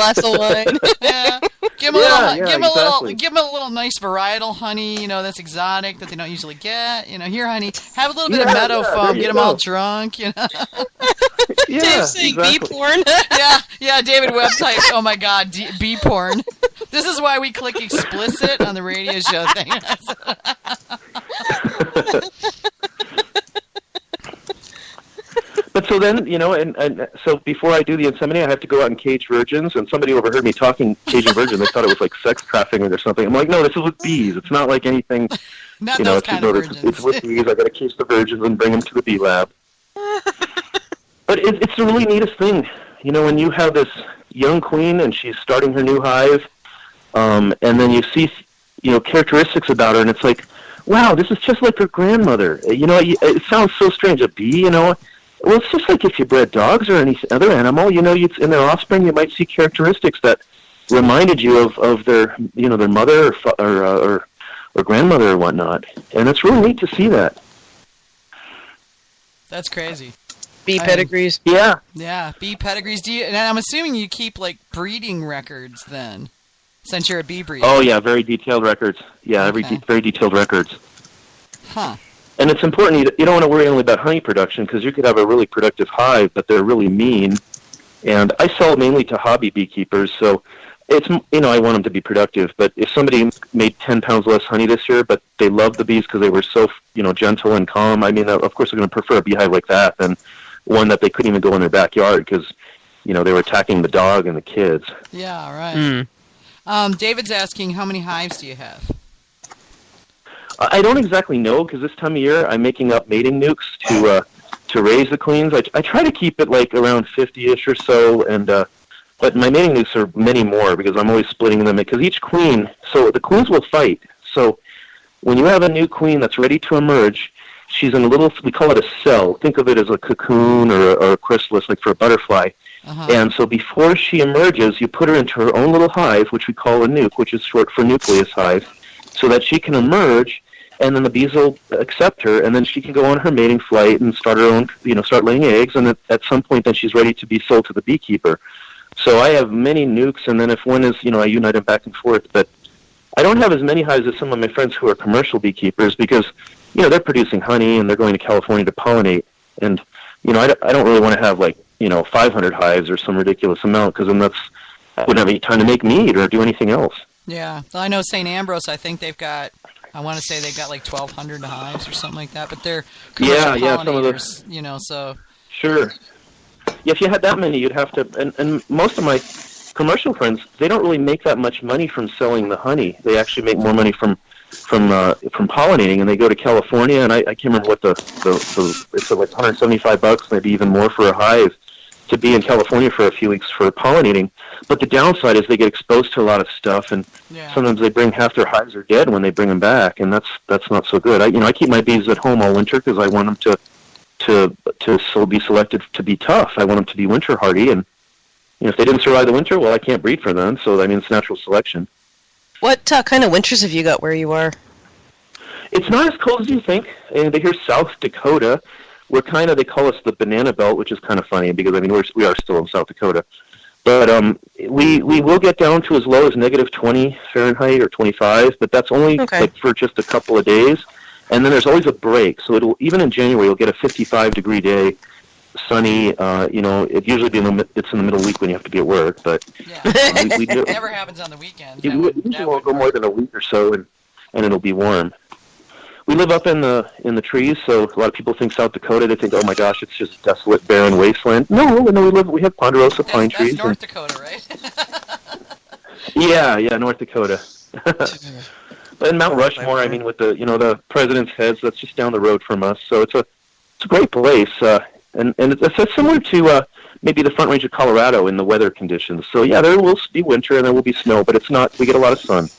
glass of wine. Yeah. Give them a little nice varietal honey, that's exotic that they don't usually get. Here, honey, have a little bit of meadow foam, get them all drunk. Dave's saying bee porn. yeah. David Webb types. Oh my God, bee porn. This is why we click explicit on the radio show thing. But so then, and so before I do the insemination, I have to go out and cage virgins, and somebody overheard me talking caging virgins. They thought it was like sex trafficking or something. I'm like, no, this is with bees. It's not like anything. Not those kind of virgins. It's with bees. I got to cage the virgins and bring them to the bee lab. But it's the really neatest thing, when you have this young queen and she's starting her new hive, and then you see, characteristics about her, and it's like, wow, this is just like her grandmother. It sounds so strange. A bee, well, it's just like if you bred dogs or any other animal, in their offspring, you might see characteristics that reminded you of their, their mother or grandmother or whatnot. And it's really neat to see that. That's crazy. Bee pedigrees. Yeah. Yeah, bee pedigrees. And I'm assuming you keep, breeding records then, since you're a bee breeder. Oh, yeah, very detailed records. Yeah, very detailed records. Huh. And it's important, you don't want to worry only about honey production, because you could have a really productive hive, but they're really mean. And I sell mainly to hobby beekeepers, so it's, I want them to be productive. But if somebody made 10 pounds less honey this year, but they loved the bees because they were so, gentle and calm, of course they're going to prefer a beehive like that than one that they couldn't even go in their backyard because, they were attacking the dog and the kids. Yeah, right. David's asking, how many hives do you have? I don't exactly know, because this time of year I'm making up mating nukes to raise the queens. I try to keep it around 50-ish or so, and but my mating nukes are many more because I'm always splitting them, because each queen, so the queens will fight. So when you have a new queen that's ready to emerge, she's in a little, we call it a cell. Think of it as a cocoon or a chrysalis, like for a butterfly. Uh-huh. And so before she emerges, you put her into her own little hive, which we call a nuke, which is short for nucleus hive, so that she can emerge, and then the bees will accept her, and then she can go on her mating flight and start her own, start laying eggs, and at some point then she's ready to be sold to the beekeeper. So I have many nukes, and then if one is, I unite them back and forth, but I don't have as many hives as some of my friends who are commercial beekeepers because, they're producing honey and they're going to California to pollinate, and, I don't really want to have 500 hives or some ridiculous amount, because then I wouldn't have any time to make mead or do anything else. Yeah, I know St. Ambrose, I think they've got, I want to say they've got 1,200 hives or something like that, but they're commercial pollinators, so. Sure. Yeah, if you had that many, you'd have to, and most of my commercial friends, they don't really make that much money from selling the honey. They actually make more money from pollinating, and they go to California, and I can't remember what it's $175, maybe even more for a hive, to be in California for a few weeks for pollinating. But the downside is they get exposed to a lot of stuff, and sometimes they bring half their hives are dead when they bring them back, and that's not so good. I keep my bees at home all winter because I want them to be selected to be tough. I want them to be winter hardy, and if they didn't survive the winter, well, I can't breed for them. So it's natural selection. What kind of winters have you got where you are? It's not as cold as you think. And they hear South Dakota. We're they call us the banana belt, which is kind of funny because we are still in South Dakota. But we will get down to as low as -20 Fahrenheit or 25, but that's only for just a couple of days. And then there's always a break. So even in January, you'll get a 55-degree day, sunny. It usually it's in the middle of the week when you have to be at work. But we do. It never happens on the weekends. It usually won't go more than a week or so, and it'll be warm. We live up in the trees, so a lot of people think South Dakota. They think, oh my gosh, it's just desolate, barren wasteland. No, we have ponderosa pine trees. That's North Dakota, right? Yeah, North Dakota. But in Mount Rushmore, with the president's heads, that's just down the road from us. So it's a great place, and it's similar to maybe the Front Range of Colorado in the weather conditions. So yeah, there will be winter and there will be snow, but it's not. We get a lot of sun.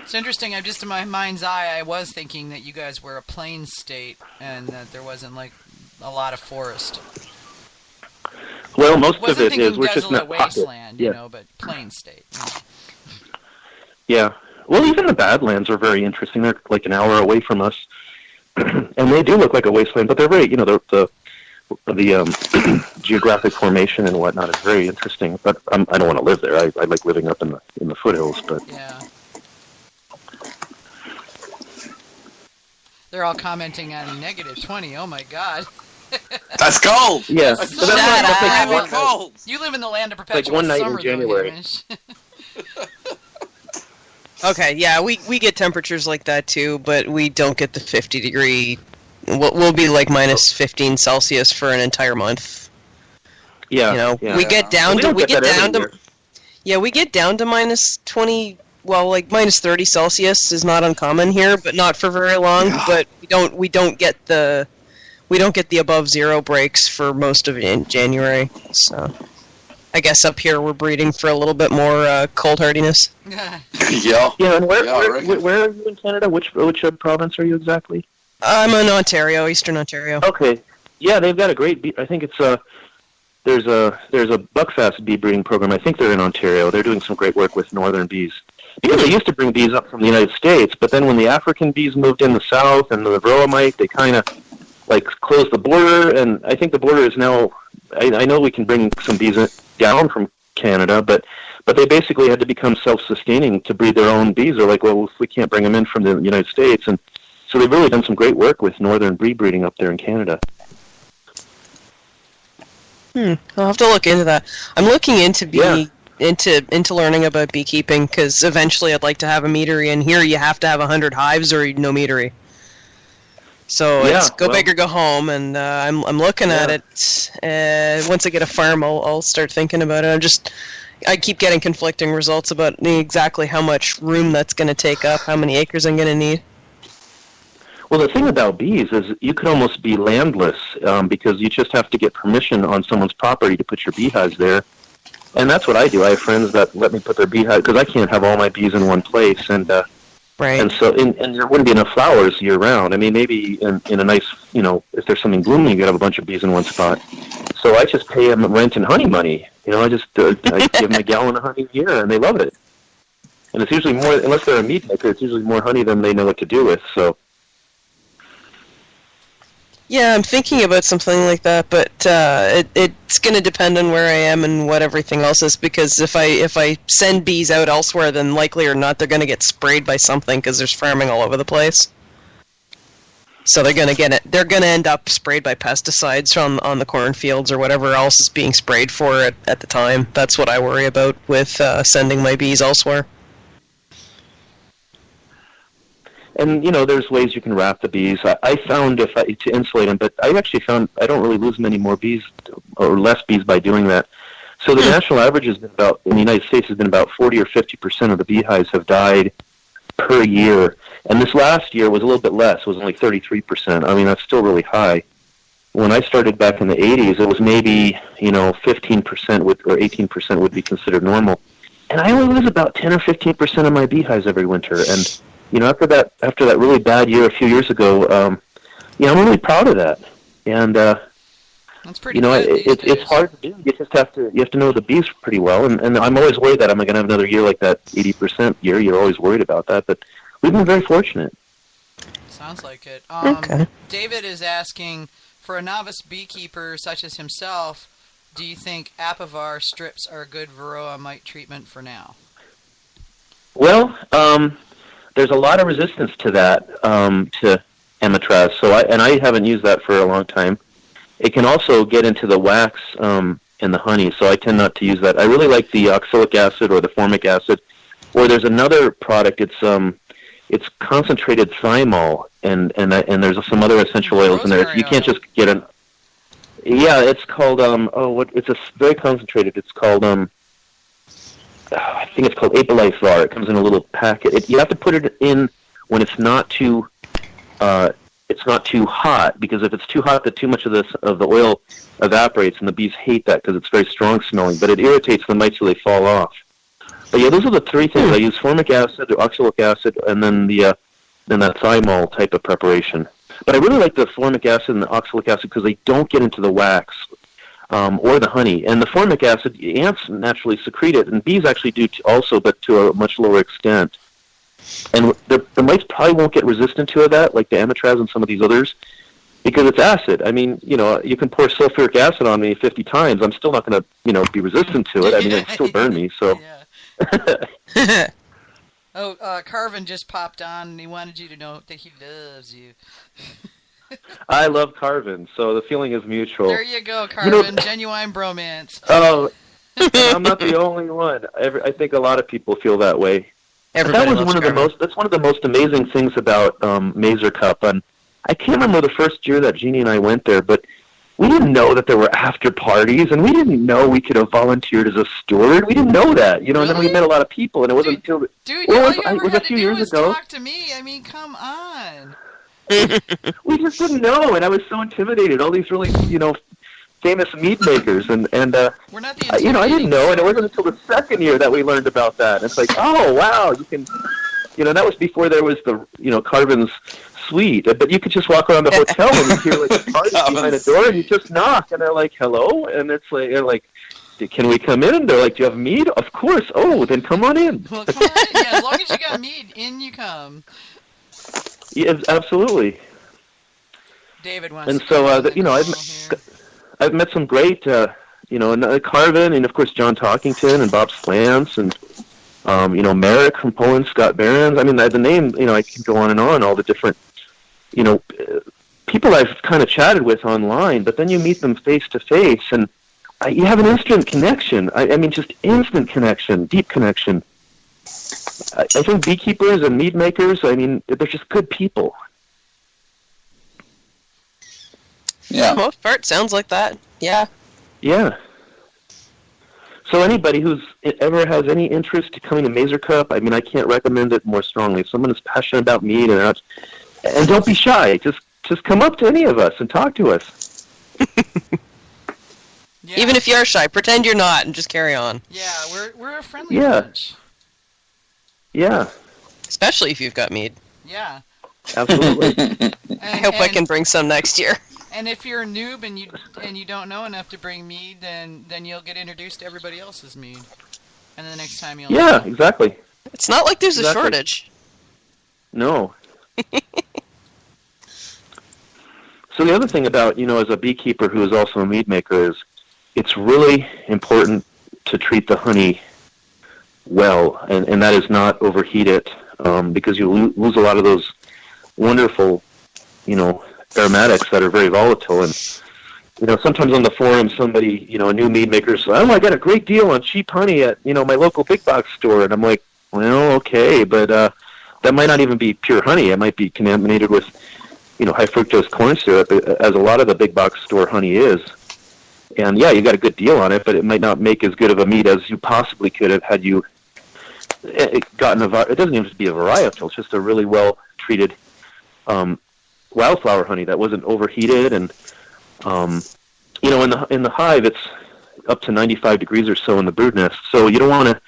It's interesting. I'm just in my mind's eye. I was thinking that you guys were a plains state and that there wasn't a lot of forest. Well, most of it is. We're just not wasteland, but plains state. Yeah. Well, even the Badlands are very interesting. They're an hour away from us, and they do look like a wasteland. But they're very, the geographic formation and whatnot is very interesting. But I don't want to live there. I like living up in the foothills. But yeah. They're all commenting on -20. Oh my God. That's cold. Yeah, that's like cold. You live in the land of perpetual one night summer, in January. Okay, yeah, we get temperatures like that too, but we don't get the 50-degree. We'll be like minus 15 Celsius for an entire month. Yeah, you know, yeah. we get down to we get down to minus 20. Well, like minus 30 Celsius is not uncommon here, but not for very long. Yeah. But we don't get the above zero breaks for most of it in January. So I guess up here we're breeding for a little bit more cold hardiness. Yeah. Yeah, and where are you in Canada? Which province are you exactly? I'm in Ontario, Eastern Ontario. Okay. Yeah, they've got a great bee. I think it's there's a Buckfast bee breeding program. I think they're in Ontario. They're doing some great work with northern bees. Because they used to bring bees up from the United States, but then when the African bees moved in the south and the Varroa mite, they kind of like closed the border. And I think the border is now. I know we can bring some bees down from Canada, but they basically had to become self-sustaining to breed their own bees. They're like, well, if we can't bring them in from the United States, and so they've really done some great work with northern bee breeding up there in Canada. I'll have to look into that. I'm looking into into learning about beekeeping because eventually I'd like to have a meadery, and here you have to have 100 hives or no meadery. So it's go big or go home, and I'm looking at it. Once I get a farm, I'll start thinking about it. I keep getting conflicting results about exactly how much room that's going to take up, how many acres I'm going to need. Well, the thing about bees is you could almost be landless because you just have to get permission on someone's property to put your beehives there. And that's what I do. I have friends that let me put their beehive because I can't have all my bees in one place, and right. And so and there wouldn't be enough flowers year round. I mean, maybe in a nice, if there's something blooming, you could have a bunch of bees in one spot. So I just pay them rent and honey money. I just I give them a gallon of honey a year, and they love it. And it's usually more, unless they're a meat maker, it's usually more honey than they know what to do with. So. Yeah, I'm thinking about something like that, but it's going to depend on where I am and what everything else is. Because if I send bees out elsewhere, then likely or not they're going to get sprayed by something because there's farming all over the place. So they're going to get it. They're going to end up sprayed by pesticides on the cornfields or whatever else is being sprayed for at the time. That's what I worry about with sending my bees elsewhere. And, there's ways you can wrap the bees. I found to insulate them, but I actually found I don't really lose many more bees or less bees by doing that. So the national average has been in the United States has been about 40 or 50% of the beehives have died per year. And this last year was a little bit less. It was only 33%. I mean, that's still really high. When I started back in the 80s, it was maybe, 15% or 18% would be considered normal. And I only lose about 10 or 15% of my beehives every winter. And after that really bad year a few years ago, I'm really proud of that. And that's pretty good. It's hard to do. You have to know the bees pretty well. And I'm always worried that I'm going to have another year like that 80% year. You're always worried about that, but we've been very fortunate. Sounds like it. Okay. David is asking, for a novice beekeeper such as himself, do you think Apivar strips are a good Varroa mite treatment for now? Well, there's a lot of resistance to that, to Amitraz. So I haven't used that for a long time. It can also get into the wax and the honey, so I tend not to use that. I really like the oxalic acid or the formic acid. Or there's another product. It's concentrated thymol, and there's some other essential oils in there. You can't just get an. Yeah, it's called it's a very concentrated. It's called I think it's called Apolife Var. It comes in a little packet. You have to put it in when it's not too hot, because if it's too hot, that too much of the oil evaporates, and the bees hate that because it's very strong smelling. But it irritates the mites so they fall off. But yeah, those are the three things I use: formic acid, oxalic acid, and then that thymol type of preparation. But I really like the formic acid and the oxalic acid because they don't get into the wax. Or the honey. And the formic acid, ants naturally secrete it, and bees actually do also, but to a much lower extent. And the mites probably won't get resistant to that, like the Amitraz and some of these others. because it's acid. I mean, you can pour sulfuric acid on me 50 times. I'm still not going to, be resistant to it. I mean, it still burn me. So. Yeah. Carvin just popped on, and he wanted you to know that he loves you. I love Carvin, so the feeling is mutual. There you go, Carvin. Genuine bromance. Oh, I'm not the only one. I think a lot of people feel that way. Everybody That's one of the most amazing things about Mazer Cup. And I can't remember the first year that Jeannie and I went there, but we didn't know that there were after parties, and we didn't know we could have volunteered as a steward. We didn't know that, Really? And then we met a lot of people, and it wasn't until it was a few years ago. Talk to me. I mean, come on. We just didn't know, and I was so intimidated. All these really, famous mead makers, and we're not the I didn't know, and it wasn't until the second year that we learned about that. It's like, oh wow, you can, that was before there was the, Carvin's suite, but you could just walk around the hotel and you hear like a party behind a door, and you just knock, and they're like, hello, and it's like, they're like, can we come in? And they're like, do you have mead? Of course. Oh, then come on in. Well, come on in. Yeah, as long as you got mead, in you come. Yeah, absolutely. David wants. And so, I've met some great, Carvin, and of course John Talkington and Bob Slants, and Merrick from Poland, Scott Behrens. I mean, the name, I can go on and on, all the different, people I've kind of chatted with online, but then you meet them face to face, and you have an instant connection. I mean, just instant connection, deep connection. I think beekeepers and mead makers, I mean, they're just good people. Yeah, for the most part, sounds like that. Yeah. Yeah. So anybody who's ever has any interest in coming to Mazer Cup, I mean, I can't recommend it more strongly. If someone is passionate about mead, and don't be shy. Just come up to any of us and talk to us. Yeah. Even if you are shy, pretend you're not and just carry on. Yeah, we're a friendly bunch. Yeah. Especially if you've got mead. Yeah. Absolutely. I hope I can bring some next year. And if you're a noob and you don't know enough to bring mead, then you'll get introduced to everybody else's mead. And then the next time you'll know. Exactly. It's not like there's a shortage. No. So the other thing about, as a beekeeper who is also a mead maker is it's really important to treat the honey well, and that is not overheat it, because you lose a lot of those wonderful, aromatics that are very volatile. And, sometimes on the forum, somebody, a new mead maker says, oh, I got a great deal on cheap honey at, my local big box store. And I'm like, well, okay, but that might not even be pure honey. It might be contaminated with, high fructose corn syrup, as a lot of the big box store honey is. And yeah, you got a good deal on it, but it might not make as good of a mead as you possibly could have had you gotten it doesn't even have to be a varietal, it's just a really well treated wildflower honey that wasn't overheated. And in the hive, it's up to 95 degrees or so in the brood nest, so you don't want to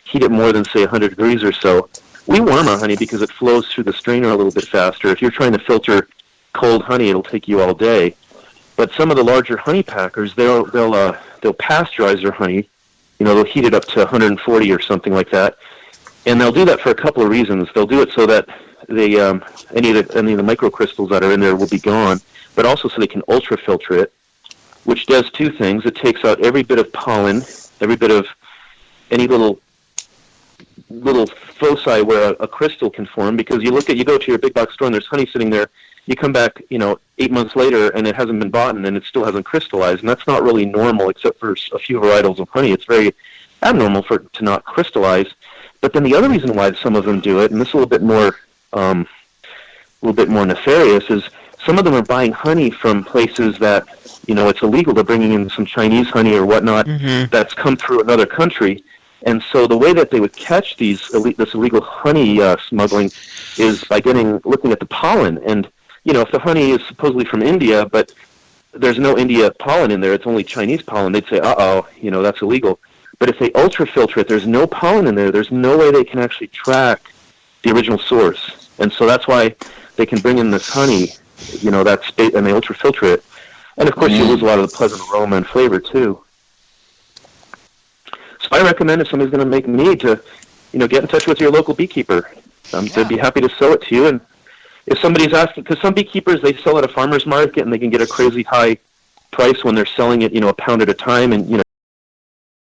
heat it more than, say, 100 degrees or so. We warm our honey because it flows through the strainer a little bit faster. If you're trying to filter cold honey, it'll take you all day. But some of the larger honey packers, they'll pasteurize their honey. They'll heat it up to 140 or something like that. And they'll do that for a couple of reasons. They'll do it so that any of the microcrystals that are in there will be gone, but also so they can ultrafilter it, which does two things. It takes out every bit of pollen, every bit of any little foci where a crystal can form, because you go to your big box store and there's honey sitting there. You come back, 8 months later, and it hasn't been bought, and it still hasn't crystallized, and that's not really normal, except for a few varietals of honey. It's very abnormal for it to not crystallize. But then the other reason why some of them do it, and this is a little bit more nefarious, is some of them are buying honey from places that, it's illegal. They're bringing in some Chinese honey or whatnot that's come through another country. And so the way that they would catch this illegal honey smuggling is by looking at the pollen. And, if the honey is supposedly from India, but there's no India pollen in there, it's only Chinese pollen, they'd say, that's illegal. But if they ultrafilter it, there's no pollen in there. There's no way they can actually track the original source. And so that's why they can bring in this honey, and they ultrafilter it. And, of course, you lose a lot of the pleasant aroma and flavor, too. So I recommend if somebody's going to make mead to, get in touch with your local beekeeper. They'd be happy to sell it to you. And if somebody's asking, because some beekeepers, they sell at a farmer's market and they can get a crazy high price when they're selling it, a pound at a time, and